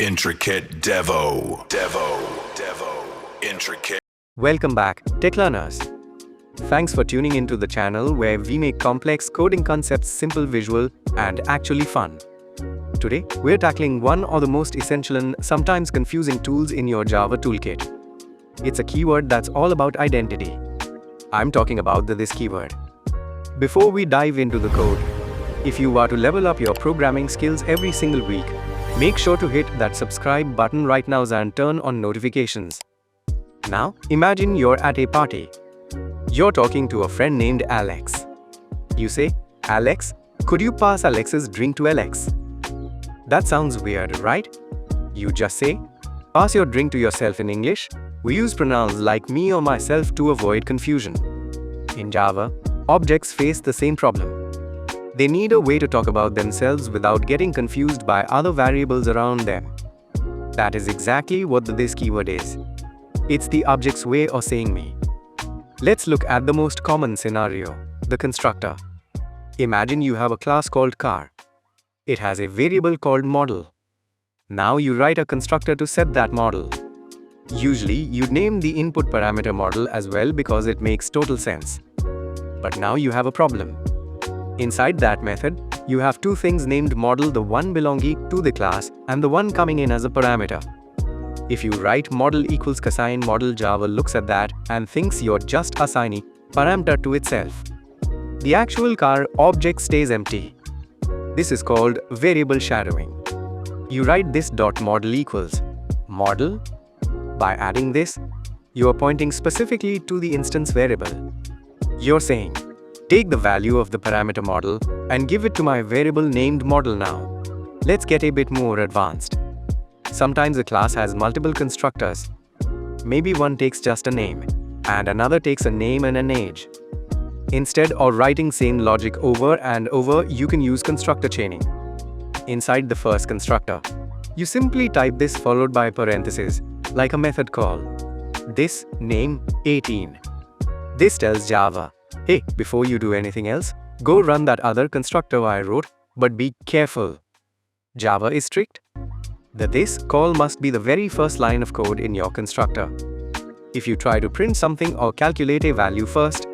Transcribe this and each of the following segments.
Intricate Devo, intricate. Welcome back, tech learners. Thanks for tuning into the channel where we make complex coding concepts simple, visual, and actually fun. Today, we're tackling one of the most essential and sometimes confusing tools in your Java toolkit. It's a keyword that's all about identity. I'm talking about the this keyword. Before we dive into the code, if you are to level up your programming skills every single week, make sure to hit that subscribe button right now and turn on notifications. Now, imagine you're at a party. You're talking to a friend named Alex. You say, "Alex, could you pass Alex's drink to Alex?" That sounds weird, right? You just say, "Pass your drink to yourself" in English. We use pronouns like me or myself to avoid confusion. In Java, objects face the same problem. They need a way to talk about themselves without getting confused by other variables around them. That is exactly what the this keyword is. It's the object's way of saying me. Let's look at the most common scenario, the constructor. Imagine you have a class called car. It has a variable called model. Now you write a constructor to set that model. Usually, you'd name the input parameter model as well because it makes total sense. But now you have a problem. Inside that method, you have two things named model, the one belonging to the class and the one coming in as a parameter. If you write model equals assign model, Java looks at that and thinks you're just assigning parameter to itself. The actual car object stays empty. This is called variable shadowing. You write this dot model equals model. By adding this, you are pointing specifically to the instance variable. You're saying, take the value of the parameter model and give it to my variable named model now. Let's get a bit more advanced. Sometimes a class has multiple constructors. Maybe one takes just a name, and another takes a name and an age. Instead of writing same logic over and over, you can use constructor chaining. Inside the first constructor, you simply type this followed by parentheses, like a method call. This name 18. This tells Java, hey, before you do anything else, go run that other constructor I wrote, but be careful. Java is strict. The this call must be the very first line of code in your constructor. If you try to print something or calculate a value first,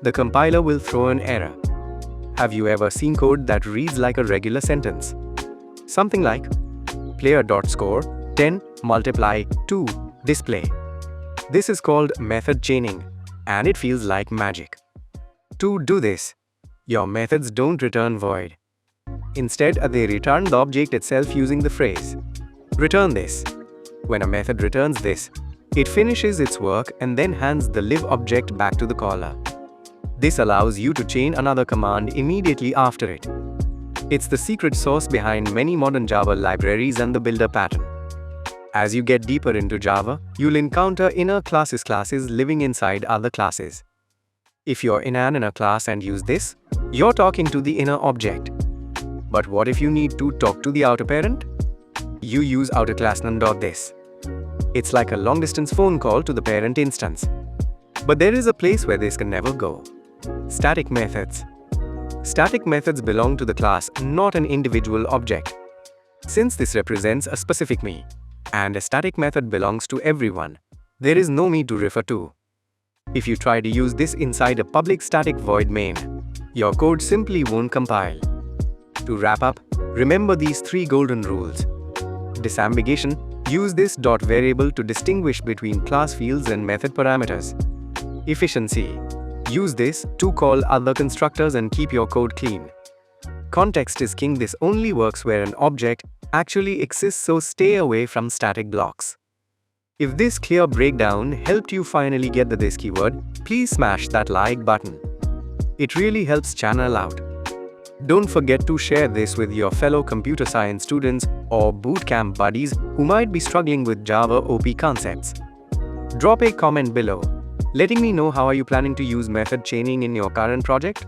the compiler will throw an error. Have you ever seen code that reads like a regular sentence? Something like, player.score 10 multiply 2 display. This is called method chaining, and it feels like magic. To do this, your methods don't return void. Instead, they return the object itself using the phrase, return this. When a method returns this, it finishes its work and then hands the live object back to the caller. This allows you to chain another command immediately after it. It's the secret sauce behind many modern Java libraries and the builder pattern. As you get deeper into Java, you'll encounter inner classes living inside other classes. If you're in an inner class and use this, you're talking to the inner object. But what if you need to talk to the outer parent? You use Outer.this. It's like a long-distance phone call to the parent instance. But there is a place where this can never go. Static methods. Static methods belong to the class, not an individual object. Since this represents a specific me, and a static method belongs to everyone, there is no me to refer to. If you try to use this inside a public static void main, your code simply won't compile. To wrap up, remember these three golden rules. Disambiguation, use this dot variable to distinguish between class fields and method parameters. Efficiency, use this to call other constructors and keep your code clean. Context is king. This only works where an object actually exists, so stay away from static blocks. If this clear breakdown helped you finally get the this keyword, please smash that like button. It really helps channel out. Don't forget to share this with your fellow computer science students or bootcamp buddies who might be struggling with Java OP concepts. Drop a comment below, letting me know how are you planning to use method chaining in your current project?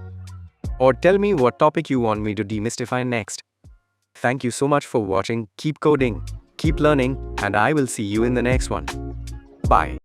Or tell me what topic you want me to demystify next. Thank you so much for watching. Keep coding, keep learning, and I will see you in the next one. Bye.